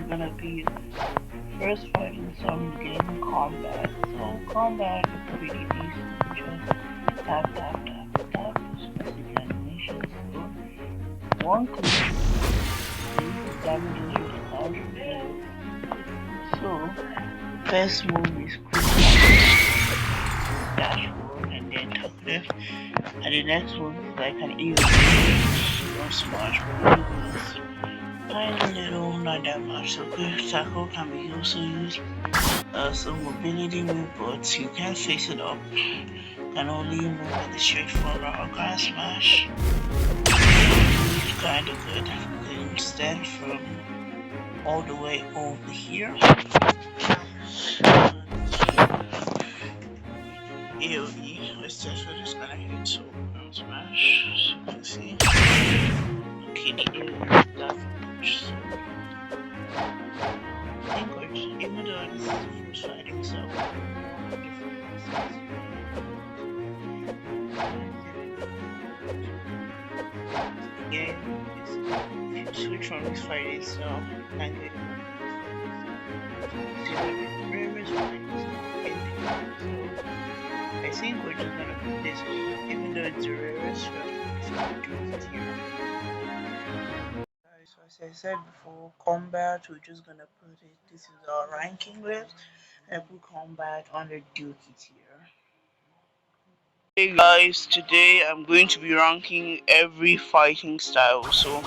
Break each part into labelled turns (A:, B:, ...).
A: gonna be first fighting some game combat. So combat is pretty decent. Just tap tap tap tap specific animations. So one click damages your target. So first move is quick dashboard and then top left. And the next move is like an easy or smash, but it's kind of little, not that much. So quick tackle can be also used as a mobility move, but you can't face it up. Can only move with the straightforward or grass smash. It's kind of good. You can stand from all the way over here. AOE, let's test for this gonna hit so smash, as you can see. Okay, the AOE is that much, so I think we're, even though this is the first fighting, so again, if you switch from this fighting style, you can get I think we're just gonna put this, even though it's the rarest, we're gonna do it here. Guys, so as I said before, combat, we're just gonna put it, this is our ranking list, and put combat under duty tier. Hey guys, today I'm going to be ranking every fighting style. So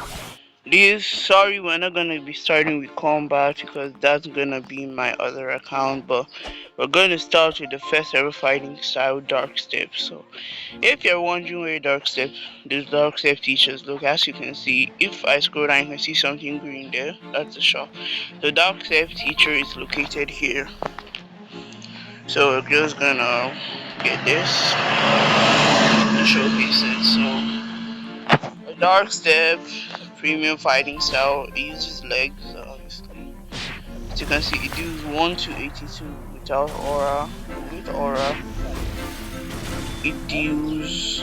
A: sorry, we're not gonna be starting with combat because that's gonna be my other account, but we're gonna start with the first ever fighting style, dark step. So if you're wondering where this dark step teaches, look, as you can see, if I scroll down, you can see something green there. That's the shop. The dark step teacher is located here. So we're just gonna get this to showcase it. So a dark step premium fighting style, it uses legs, obviously. As you can see, it does 1 to 82 without aura. With aura, it deals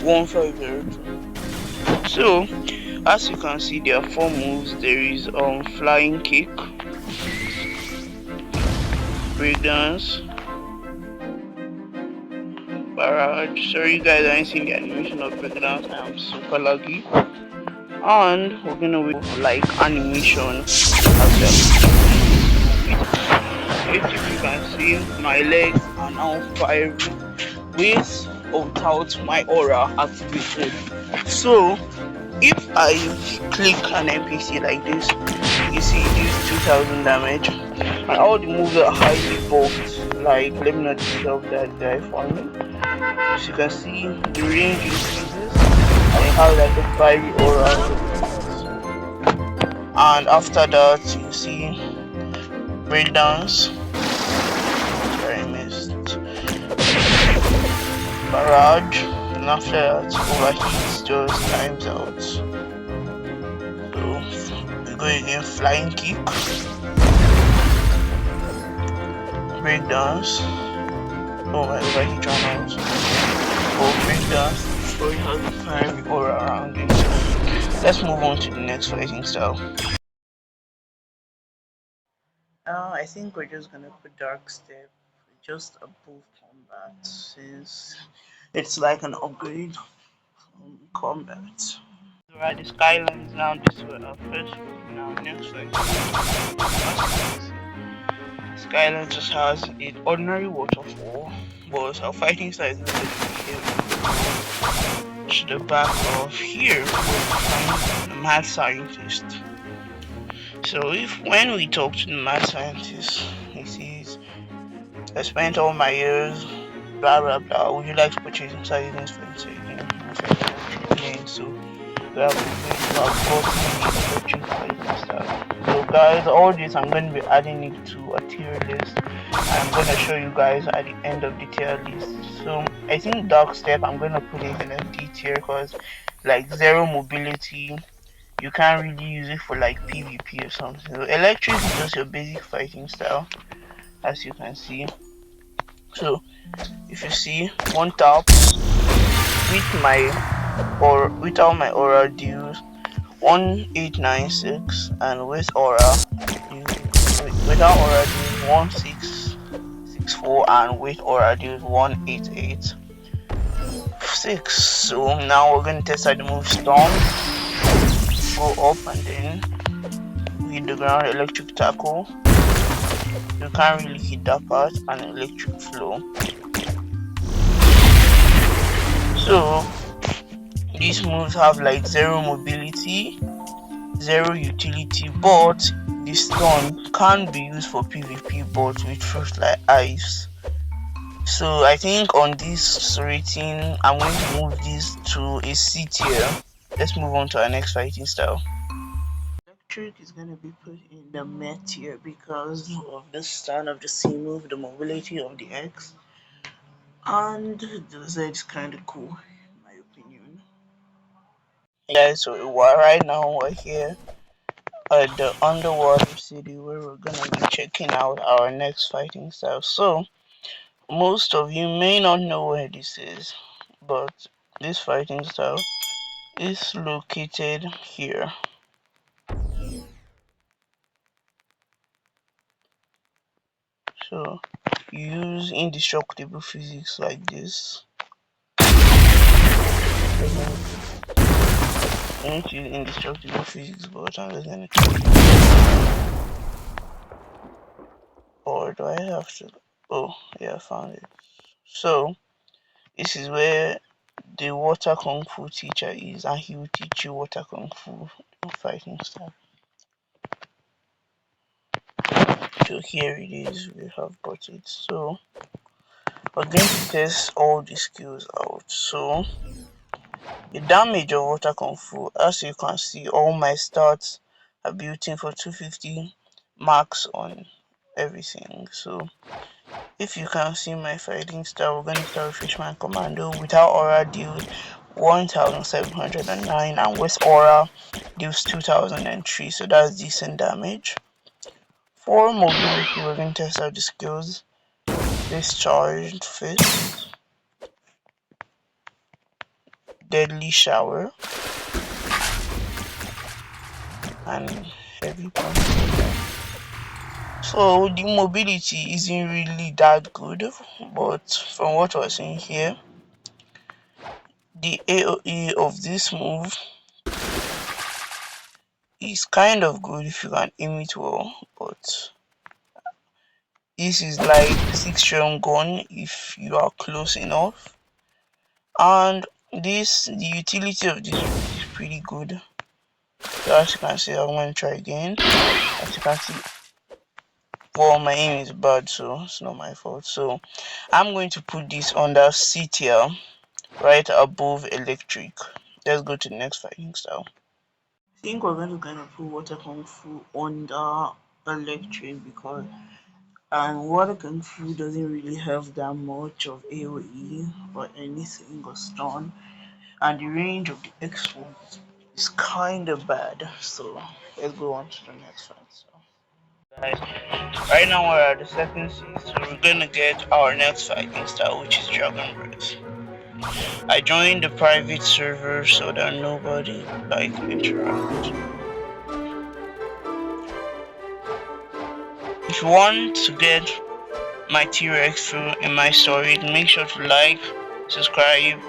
A: 150. So as you can see, there are 4 moves. There is flying kick, breakdance, barrage. Sorry you guys, I ain't seen the animation of breakdance. I'm super lucky. And we're gonna with like animation as well. If you can see, my legs are now firing with or without my aura activated. So if I click an NPC like this, you see it deals 2000 damage, and all the moves are highly buffed. Like, let me not disturb that guy for me. As you can see, the range increases, and it has like a fiery aura. And after that, you see breakdance. Sorry, I missed. Barrage, and after that, overheat just times out. So we go again, flying kick, breakdance. Oh my, overheat ran out. Oh, breakdance, so it has a fiery aura around it. Let's move on to the next fighting style. I think we're just gonna put dark step just above combat, since it's like an upgrade from combat. Alright, the skylines now. This was our first one. Now next fight. Skyline just has an ordinary waterfall, but our fighting style is going to be to the back of here, we find the mad scientist. So if when we talk to the mad scientist, he says, I spent all my years, blah blah blah, would you like to purchase inside this for again? So we have gotten fighting style. So guys, all this I'm going to be adding it to a tier list. I'm going to show you guys at the end of the tier list. So I think dark step, I'm going to put it in a D tier because like zero mobility, you can't really use it for like PvP or something. So electric is just your basic fighting style, as you can see. So if you see, one tap with my or without my aura deals 1896, and with aura without aura deals 1664, and with aura deals 1886. So now we're going to test out the move Storm. Go up and then hit the ground. Electric tackle. You can't really hit that part, and electric flow. So these moves have like zero mobility, zero utility, but the stun can be used for PvP, but with fruits like ice. So I think on this rating, I'm going to move this to a C tier. Let's move on to our next fighting style. Electric is going to be put in the mid tier because of the stun of the C move, the mobility of the X, and the Z is kind of cool in my opinion. Guys, so right now we're here at the underwater city where we're gonna be checking out our next fighting style. So most of you may not know where this is, but this fighting style is located here. So you use indestructible physics like this. I need to use indestructible physics, but I'm just gonna. Or do I have to? Oh, yeah, I found it. So this is where the water kung fu teacher is, and he will teach you water kung fu fighting style. So here it is, we have got it. So we're going to test all the skills out. So the damage of water kung fu, as you can see, all my stats are built in for 250 marks on everything. So if you can see my fighting style, we're going to start with Fishman Commando. Without aura deals 1709, and with aura deals 2003, so that's decent damage. For mobility, we're going to test out the skills Discharged Fist, Deadly Shower, and Heavy Punch. So the mobility isn't really that good, but from what we're seeing here, the AoE of this move is kind of good if you can aim it well, but this is like 6 round gun if you are close enough. And the utility of this is pretty good. So as you can see, I'm going to try again. As you can see, well, my aim is bad, so it's not my fault. So I'm going to put this under C tier, right above electric. Let's go to the next fighting style. I think we're going to put water kung fu under electric because water kung fu doesn't really have that much of AoE or anything or stun, and the range of the X1 is kind of bad. So let's go on to the next one. So guys, right now we're at the second season, so we're gonna get our next fighting style, which is Dragon Breath. I joined the private server so that nobody like interact. If you want to get my T-Rex through in my story, make sure to like, subscribe,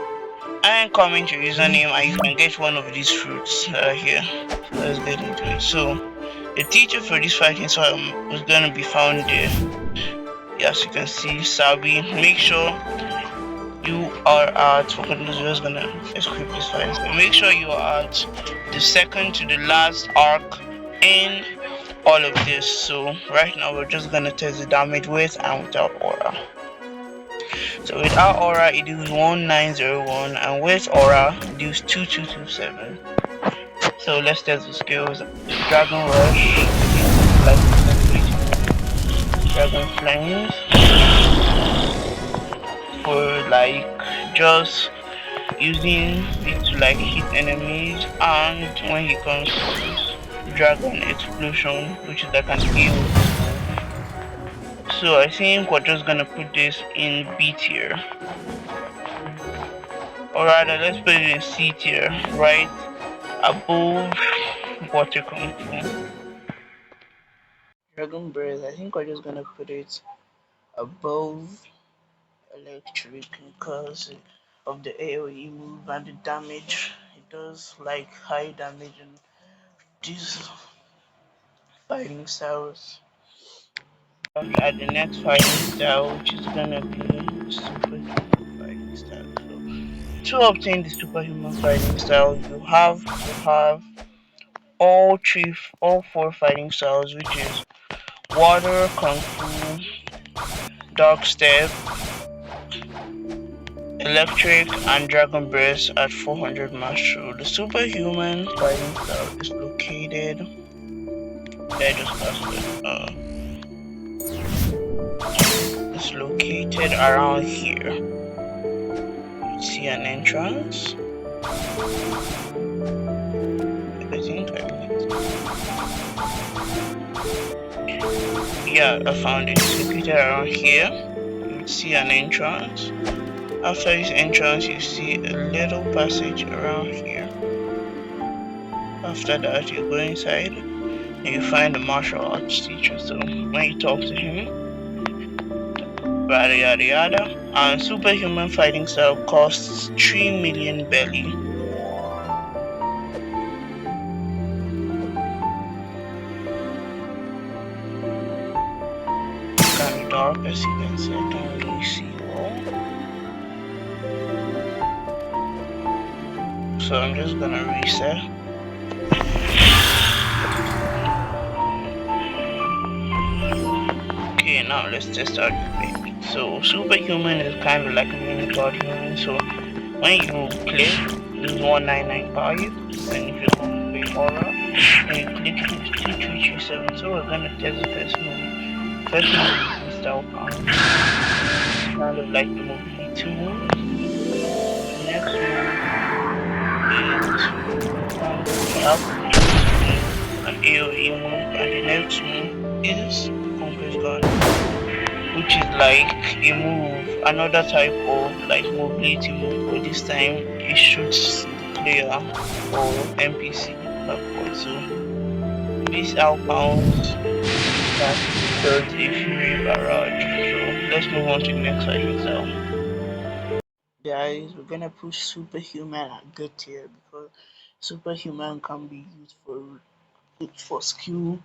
A: and comment your username, and you can get one of these fruits that are here. So let's get into it. So the teacher for this fighting style was gonna be found there. As you can see, Sabi. Make sure you are at, we're just gonna equip this fighting style. Make sure you are at the second to the last arc in all of this. So right now we're just gonna test the damage with and without aura. So without aura it deals 1901, and with aura it deals 2227. So let's test the skills. Dragon Rush, like Dragon Flames for like just using it to like hit enemies, and when he comes close, Dragon Explosion, which is like an heal. So I think we're just gonna put this in B tier, or rather let's put it in C tier, right above water kung fu. Dragon Breath, I think we're just gonna put it above electric because of the AoE move and the damage. It does like high damage and these fighting styles. At the next fighting style, which is gonna be superhuman fighting style. So to obtain the superhuman fighting style, you have to have all four fighting styles, which is water, kung fu, dark step, electric, and dragon breath at 400 mastery. The superhuman fighting style is located. I just lost it. It's located around here. You see an entrance. I think I missed. Yeah, I found it. It's located around here. You see an entrance. After this entrance, you see a little passage around here. After that, you go inside and you find the martial arts teacher. So when you talk to him, yada yada yada, and superhuman fighting style costs 3 million belly. Kind of dark, as you can see. I don't really see well. So I'm just gonna reset. Okay, now let's test out the baby. So superhuman is kind of like a mini god human. So when you click, it's 1995, and if you go to horror, and you click it, it's 2337. So we're gonna test the first move. First move is style pound. Kind of like the mobility move. The next move is an AoE move, and the next move is Conquest Guard, which is like a move, another type of like mobility move, but this time it shoots the player or NPC backward. So this outbounds that does a fury barrage. So let's move on to the next fighting style. Guys, we're gonna push superhuman at good tier because superhuman can be used for skill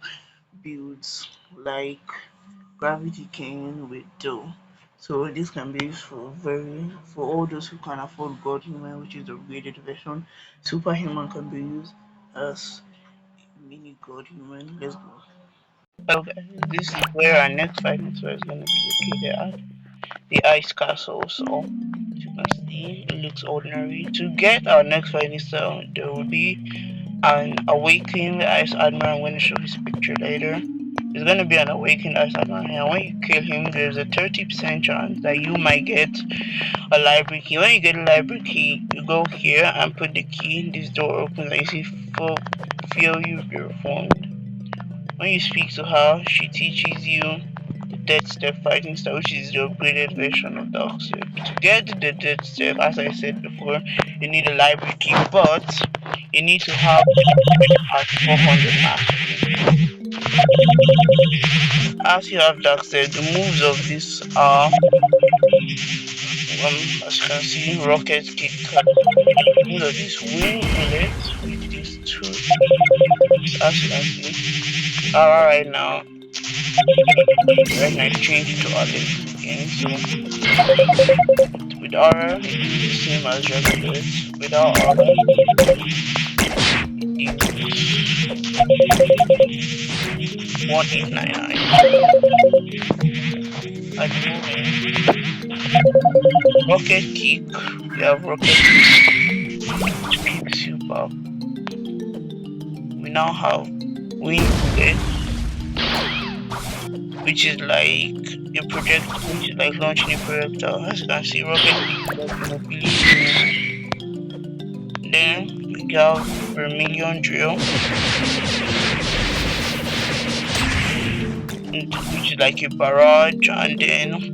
A: builds like gravity cane with dough. So this can be used for all those who can afford God Human, which is the upgraded version. Superhuman can be used as mini God Human. Let's go. Okay, this is where our next fighting style is gonna be located at. The ice castle. So as you can see, it looks ordinary. To get our next fighting style, there will be an awakened ice admiral. I'm going to show his picture later. It's going to be an awakened ice admiral, and when you kill him, there's a 30% chance that you might get a library key. When you get a library key, you go here and put the key. This door opens, and you see feel you be reformed. When you speak to her, she teaches you the Dead Step fighting style, which is the upgraded version of Dark Step. To get the Dead Step, as I said before, you need a library key, but you need to have at 400 mastery. As you have Dark Step, the moves of this are, as you can see, Rocket Kick. The moves of this wing bullet with these two, as you can see, are right now. Right now, it's changed to Alex again. So with aura, it is the same as Dragon Blitz. Without aura, it is 1899. At the moment, Rocket Kick, we have Rocket Kick, which kicks you back. We now have Wing Bullet, which is like a project, which is like launching a projectile. As you can see, Rocket Kick is like mobility. Then we have Vermilion Drill, which is like a barrage, and then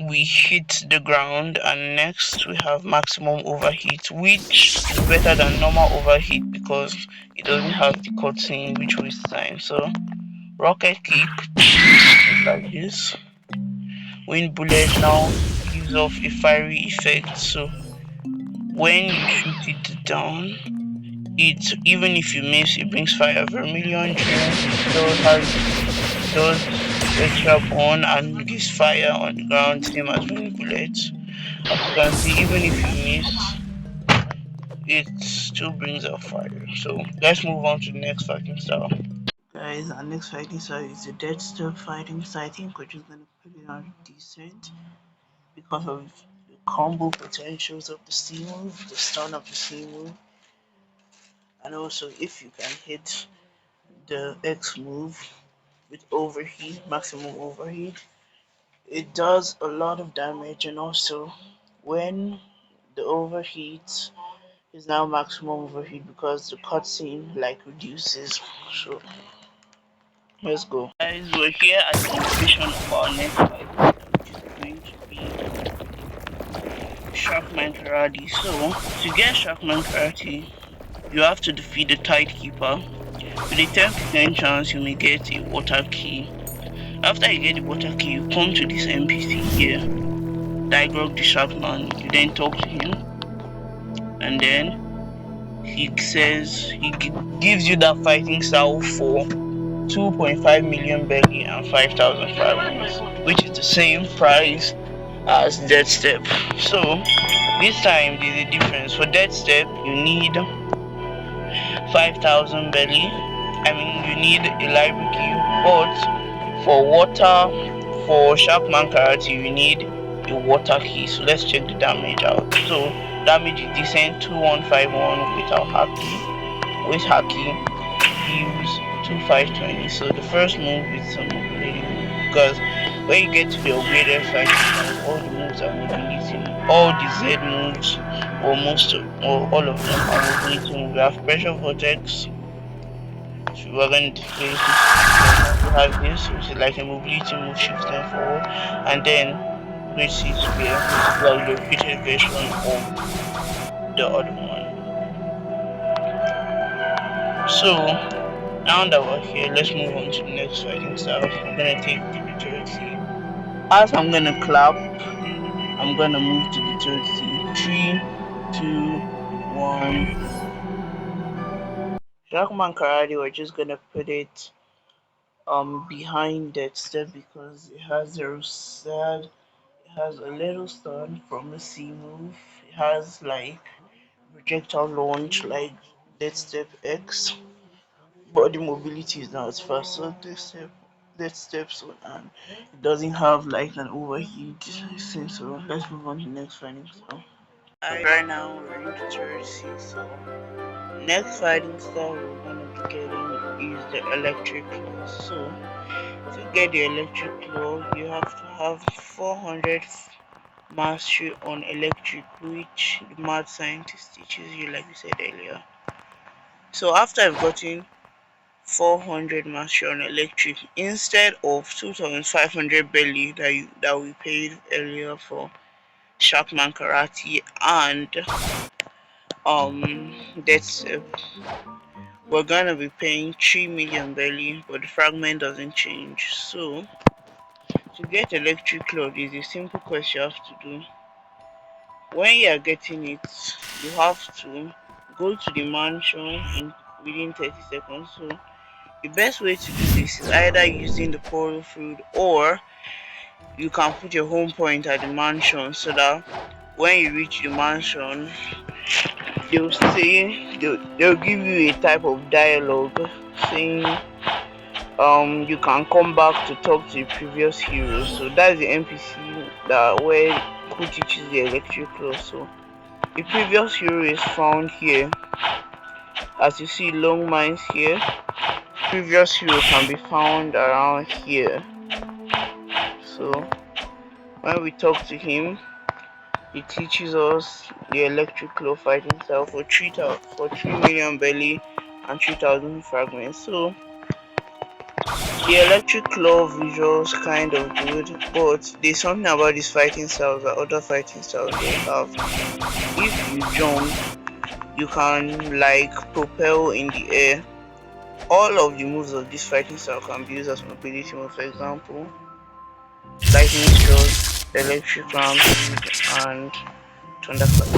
A: we hit the ground, and next we have maximum overheat, which is better than normal overheat because it doesn't have the cutscene which wastes time. So rocket kick like this. Wind bullet now gives off a fiery effect, so when you shoot it down, it, even if you miss, it brings fire. Vermilion drill does extra burn and gives fire on the ground, same as wind bullets. As you can see, even if you miss, it still brings out fire. So let's move on to the next fighting style. Guys, our next fighting style is the dead step fighting style. I think we're just gonna put it on decent because of the combo potentials of the C move, the stun of the C move, and also if you can hit the X move with overheat, maximum overheat, it does a lot of damage. And also when the overheat is now maximum overheat because the cutscene like reduces. So let's go. Guys, we're here at the completion of our next fight, which is going to be Sharkman Karate. So to get Sharkman Karate, you have to defeat the Tidekeeper. With a 10% chance you may get a water key. After you get the water key, you come to this NPC here, Digrog the Sharkman. You then talk to him, and then he says he gives you that fighting style for 2.5 million belly and 5,000 fragments, which is the same price as Dead Step. So this time there's a difference. For Dead Step you need 5,000 belly. You need a library key, but for Sharkman Karate you need a water key. So let's check the damage out. So damage is decent, 2151 without haki. With haki gives 2520. So the first move is some mobility move, because when you get to the upgraded fighting, all the moves are mobility. All the Z moves, or all of them are mobility moves. We have pressure vortex. So we're going to display this. We have this, which is like a mobility move, shifting forward, and then great C spear, which is like the repeated version of the other one. So now that we're here, let's move on to the next fighting style. I'm gonna take the third C. As I'm gonna clap, I'm gonna move to the third C. 3, 2, 1. Sharkman Karate, we're just gonna put it behind that step because it has a little stun from the C move. It has like projectile launch like Dead Step X. Body mobility is not as fast, so this steps on, and it doesn't have like an overheat thing. So let's move on to the next fighting style. Right now we're into third C, so next fighting style we're gonna be getting is the electric claw. So to get the electric claw you have to have 400 mastery on electric, which the mad scientist teaches you like we said earlier. So after I've gotten 400 mastery on electric instead of 2,500 belly that we paid earlier for Sharkman Karate and that's we're gonna be paying 3 million belly, but the fragment doesn't change. So to get electric cloud is a simple quest you have to do. When you are getting it, you have to go to the mansion within 30 seconds. So the best way to do this is either using the portal fruit, or you can put your home point at the mansion so that when you reach the mansion they'll give you a type of dialogue saying you can come back to talk to the previous hero. So that's the NPC who teaches the electric claw. So the previous hero is found here. As you see, long mines here. Previous hero can be found around here. So when we talk to him, he teaches us the electric claw fighting style for 3 million belly and 3,000 fragments. So The electric claw visuals kind of good, but there's something about these fighting styles that other fighting styles don't have. If you jump, you can like propel in the air. All of the moves of this fighting style can be used as mobility move. For example, lightning strike, electric rampage, and thunderclap.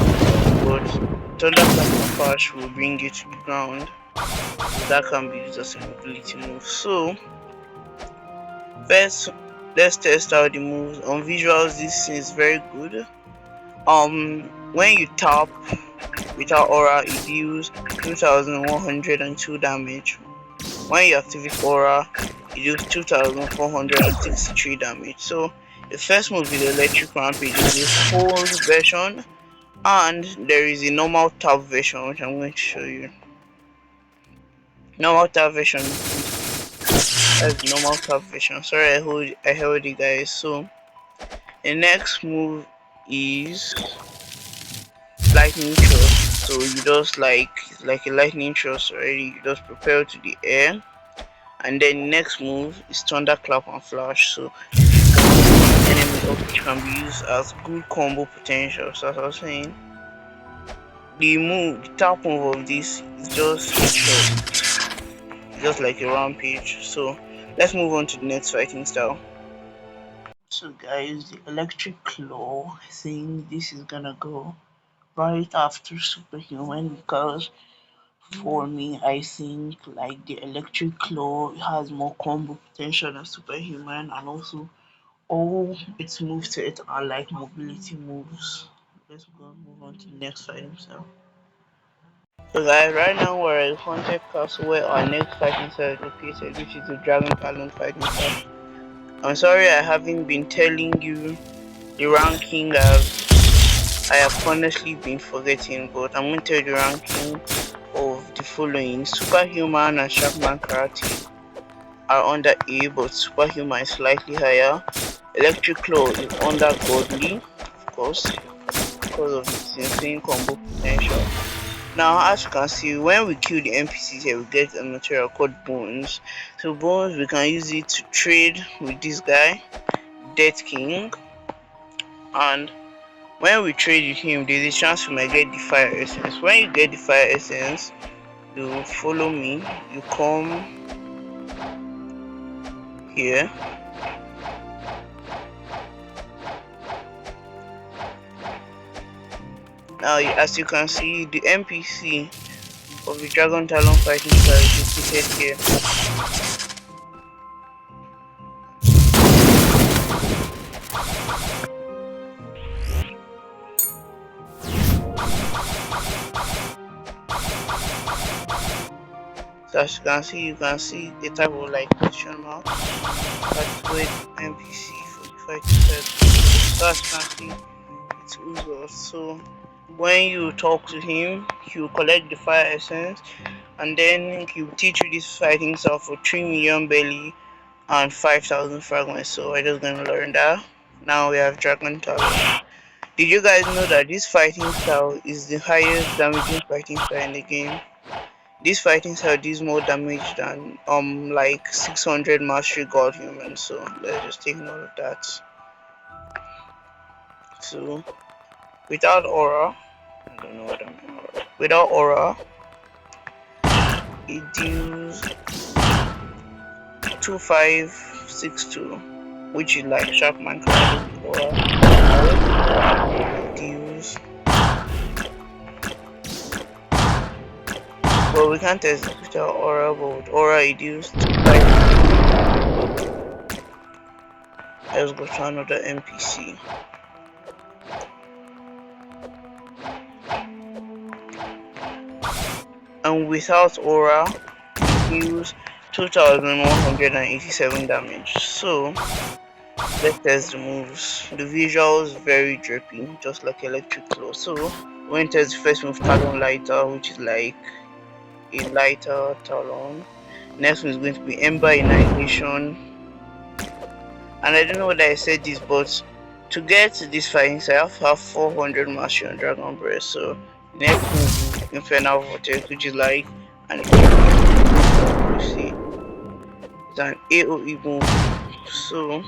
A: But thunderclap and flash will bring you to the ground. That can be used as a mobility move. So first, let's test out the moves. On visuals, this is very good. When you tap without aura, it deals 2102 damage. When you activate aura, it deals 2463 damage. So the first move is electric rampage, is a full version, and there is a normal tap version which I'm going to show you. Normal tap version. That's the normal tap version. Sorry, I held you guys. So the next move is lightning thrust. So you just like a lightning thrust already. You just propel to the air, and then the next move is thunderclap and flash. So enemy up which can be used as good combo potential. So as I was saying, the tap move of this is just short, just like a rampage. So let's move on to the next fighting style. So guys, the electric claw, I think this is gonna go right after superhuman, because for me I think like the electric claw has more combo potential than superhuman, and also all its moveset are like mobility moves. Let's go move on to the next fighting style. So guys, right now we're at Haunted Castle where our next fighting style is located, which is the Dragon Talon fighting style. I'm sorry I haven't been telling you the ranking I have honestly been forgetting, but I'm going to tell you the ranking of the following. Superhuman and Sharkman Karate are under A, but Superhuman is slightly higher. Electric Claw is under Godly, of course, because of its insane combo potential. Now, as you can see, when we kill the NPCs here, we get a material called Bones. So Bones, we can use it to trade with this guy, Death King, and when we trade with him, there's a chance we might get the fire essence. When you get the fire essence, you follow me, you come here, now as you can see, the NPC of the Dragon Talon fighting style is located here. So as you can see the type of like question mark. That's where the NPC for the fighting style. So as you can see, it's Uzo. So when you talk to him, he will collect the fire essence, and then he will teach you this fighting style for 3 million belly and 5,000 fragments. So we're just gonna learn that. Now we have Dragon Talon. Did you guys know that this fighting style is the highest damaging fighting style in the game? This fighting style deals more damage than like 600 mastery god humans. So let's just take note of that. So without aura, I don't know what I mean. Without aura, it deals 2562, which is like Sharkman Karate aura. It deals, well, we can't test it without aura, but with aura it deals 25. Let's go to another NPC. And without aura, it deals 2187 damage. So let's test the moves. The visuals very drippy, just like electric claw. So when test the first move, Talon Lighter, which is like a lighter talon. Next one is going to be Ember Annihilation. And I don't know whether I said this, but to get this fighting style, I have to have 400 mastery on Dragon Breath. So next move is Infernal Vortex, which is like an you see It's an AOE move. So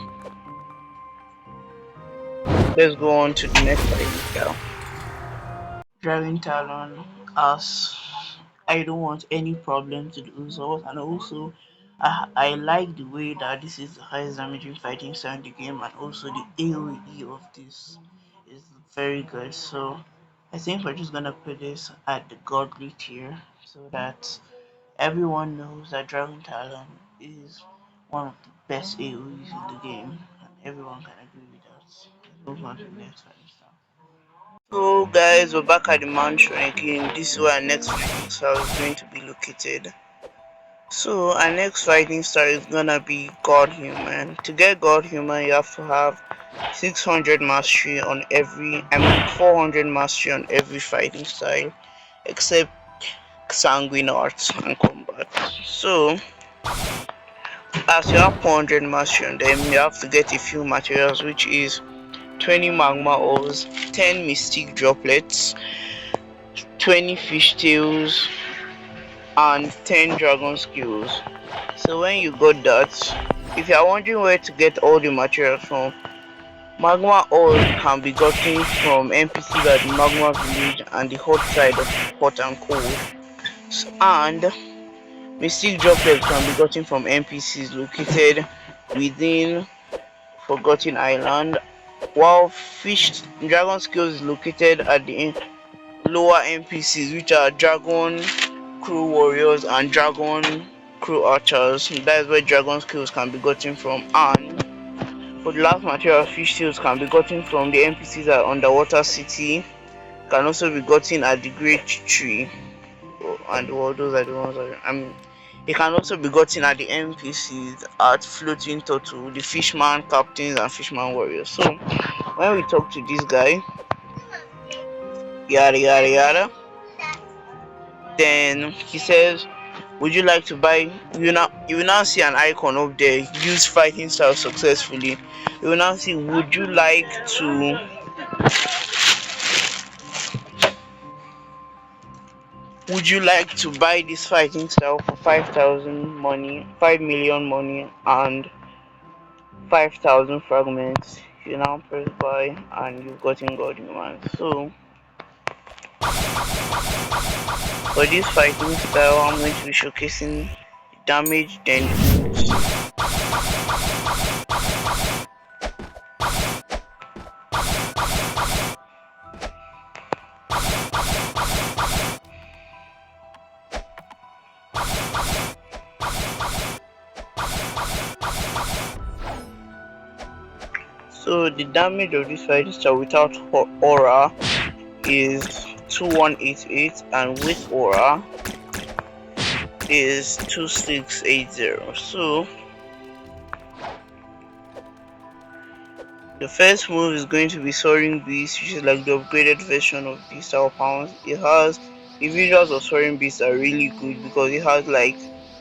A: let's go on to the next fighting style. Driving Talon as I don't want any problem to the result, and also I like the way that this is the highest damaging fighting style in the game, and also the AoE of this is very good. So I think we're just gonna put this at the godly tier so that everyone knows that Dragon Talon is one of the best AoEs in the game, and everyone can agree with that. Let's move on to the next fighting style. So guys, we're back at the mount ranking. This is where our next fighting star is going to be located. So our next fighting star is gonna be God Human. To get God Human, you have to have 600 mastery on every, 400 mastery on every fighting style, except Sanguine Arts and Combat. So as you have 400 mastery on them, you have to get a few materials, which is 20 magma ores, 10 mystic droplets, 20 fish tails, and 10 dragon skills. So when you got that, if you are wondering where to get all the materials from, magma ores can be gotten from NPCs at the magma village and the hot side of hot and cold. And mystic droplets can be gotten from NPCs located within Forgotten Island, while fish dragon skills is located at the lower NPCs, which are dragon crew warriors and dragon crew archers. That is where dragon skills can be gotten from. And for the last material, fish skills can be gotten from the NPCs at underwater city, can also be gotten at the great tree. And well, those are the ones that, I mean, it can also be gotten at the NPCs at floating turtle, the fishman captains and fishman warriors. So when we talk to this guy, yada yada yada, then he says, would you like to buy, you will now see an icon up there, use fighting style successfully. You will now see, would you like to buy this fighting style for 5,000 money, 5 million money, and 5,000 fragments? You now press buy and you've gotten God Human. So for this fighting style, I'm going to be showcasing damage, then so the damage of this fighting style without aura is 2188, and with aura is 2680. So the first move is going to be Soaring Beast, which is like the upgraded version of Beast Our Pounds. It has, the visuals of Soaring Beast are really good because it has like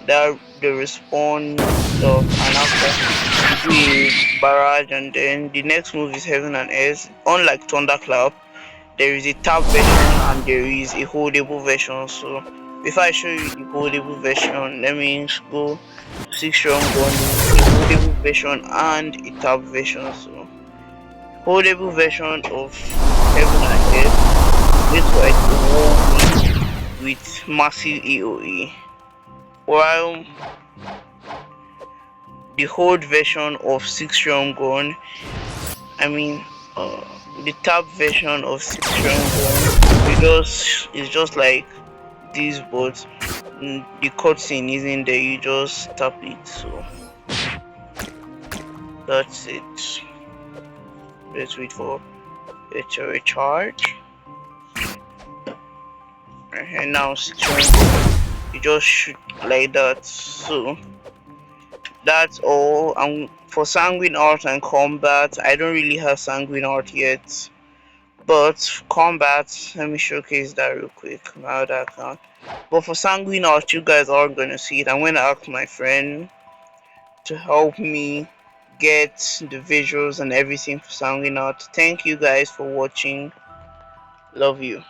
A: that, the respawn stuff, and after the barrage, and then the next move is Heaven and Earth. Unlike Thunderclap, there is a tap version and there is a holdable version. So before I show you the holdable version, let me go to 6 strong gun, a holdable version and a tap version. So holdable version of Heaven and Earth is like a wall with massive AoE, while the hold version of 6 strong gun, I mean the tap version of 6 strong gun, it's just like this, but the cutscene isn't there, you just tap it. So that's it. Let's wait for it to recharge. And now 6 strong gun, you just shoot like that. So that's all. For Sanguine Art and Combat, I don't really have Sanguine Art yet, but Combat, let me showcase that real quick, my other account. But for Sanguine Art, you guys aren't gonna see it. I'm gonna ask my friend to help me get the visuals and everything for Sanguine Art. Thank you guys for watching. Love you.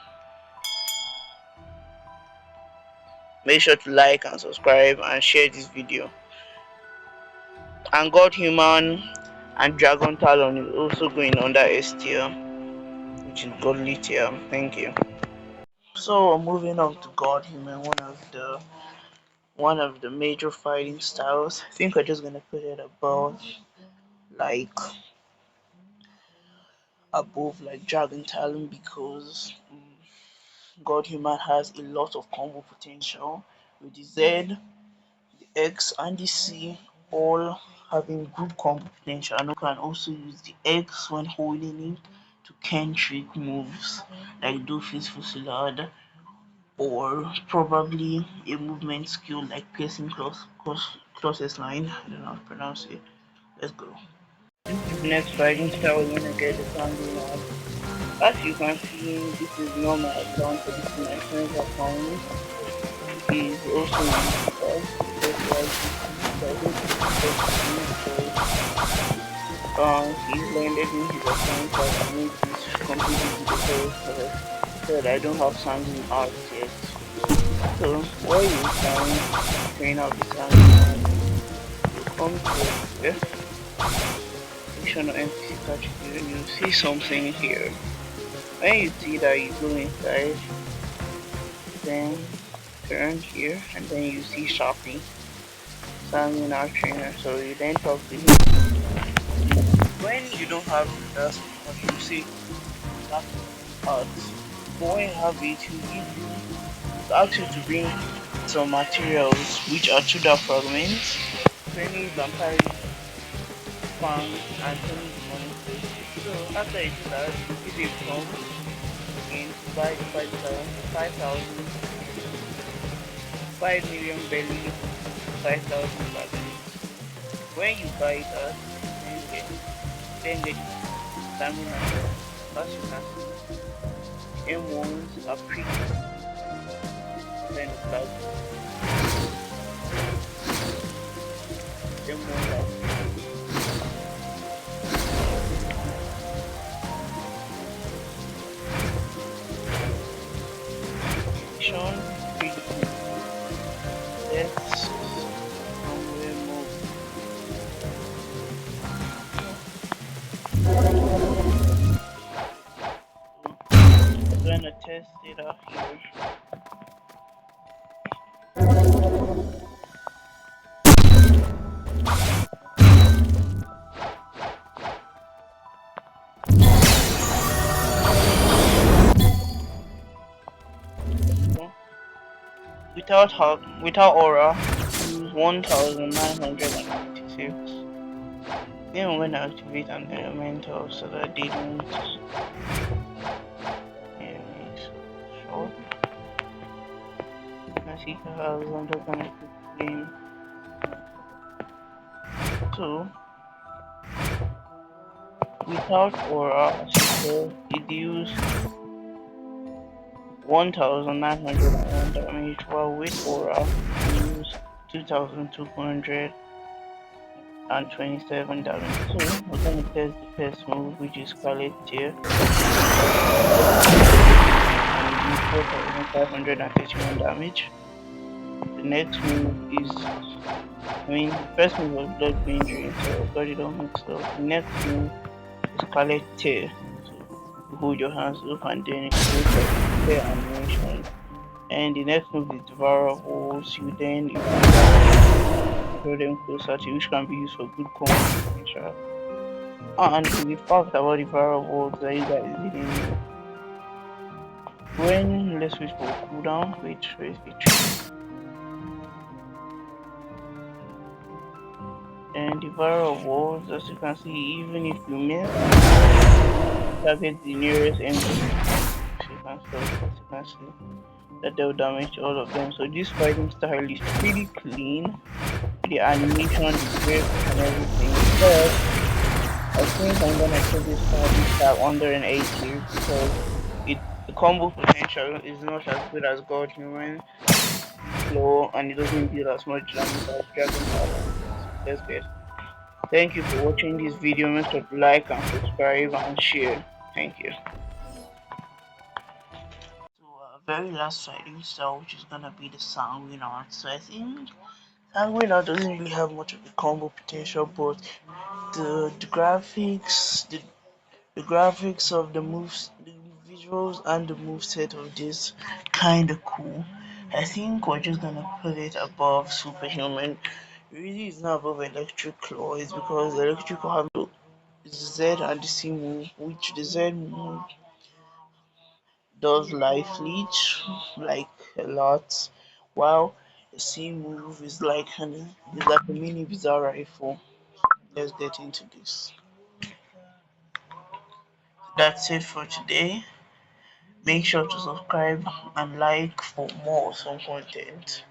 A: Make sure to like and subscribe and share this video. And God Human and Dragon Talon is also going under S tier, which is godly tier. Thank you. So moving on to God Human, one of the major fighting styles. I think we're just gonna put it like above Dragon Talon because God Human has a lot of combo potential with the Z, the X, and the C all having good combo potential. And you can also use the X when holding it to trick moves like Dolphin's Fusillade or probably a movement skill like piercing closest line. I don't know how to pronounce it. Let's go. Next fighting style we're gonna get the Sanguine Art. As you can see, this is not my account, but this is my friend's account. He's also in Blox, just like this, but I think he's because he's landed me his account so I can make this completely digital because he said I don't have Sanguine Art yet. So where you find train out the Sanguine Art, you come to the fictional NPC category and you see something here. When you see that, you go inside, then turn here, and then you see shopping. Salmon our trainer, so you then talk to him. When you don't have that what you see that part, but when you have it, he give you ask you to bring some materials which are Tudor fragments, 20 vampire fan and 20 demonic face. So after you do that, you give a prompt in to buy the 5,000, 5 million belly, 5,000 fragments. When you buy that, then get stamina. As you can see, M1s are pretty kind of cloud. M1s are shown pretty. Let's somewhere more. I'm gonna test it out here. Without aura, use 1996. Then I'm gonna activate an elemental so that they don't short. As he has under connected flame. So without aura, it used 1901 damage, while with aura it used 2227 damage. So we're gonna test the first move, which is Scarlet Tear, and it did 4531 damage. The next move is, the first move was Blood Injury, so I got it all mixed up. The next move is Scarlet Tear. So you hold your hands up and then it goes like tear animation. And the next move is Devourer of Walls. You then draw them closer to you, which can be used for good combo potential. And the fact about Devourer of Walls that you guys didn't know. When let's switch for cooldown, wait, and the Devourer of Walls, as you can see, even if you miss, target the nearest enemy. As you can see that they'll damage all of them. So this fighting style is pretty clean. The animation is great and everything. But I think I'm gonna put this fighting style under an 8 here because the combo potential is not as good as God Human, slow, and it doesn't deal as much damage as Dragon Talon. So that's good. Thank you for watching this video. Make sure to like and subscribe and share. Thank you. So very last fighting style, which is gonna be the Sanguine Art. So I think Angry now doesn't really have much of a combo potential, but the graphics of the moves, the visuals and the moveset of this kind of cool. I think we're just gonna put it above superhuman. Really, it's not above electric claw. It's because electric claw have the Z and the C move, which the Z move does life leech like a lot, while the C move is like a mini bizarre rifle. Let's get into this. That's it for today. Make sure to subscribe and like for more awesome content.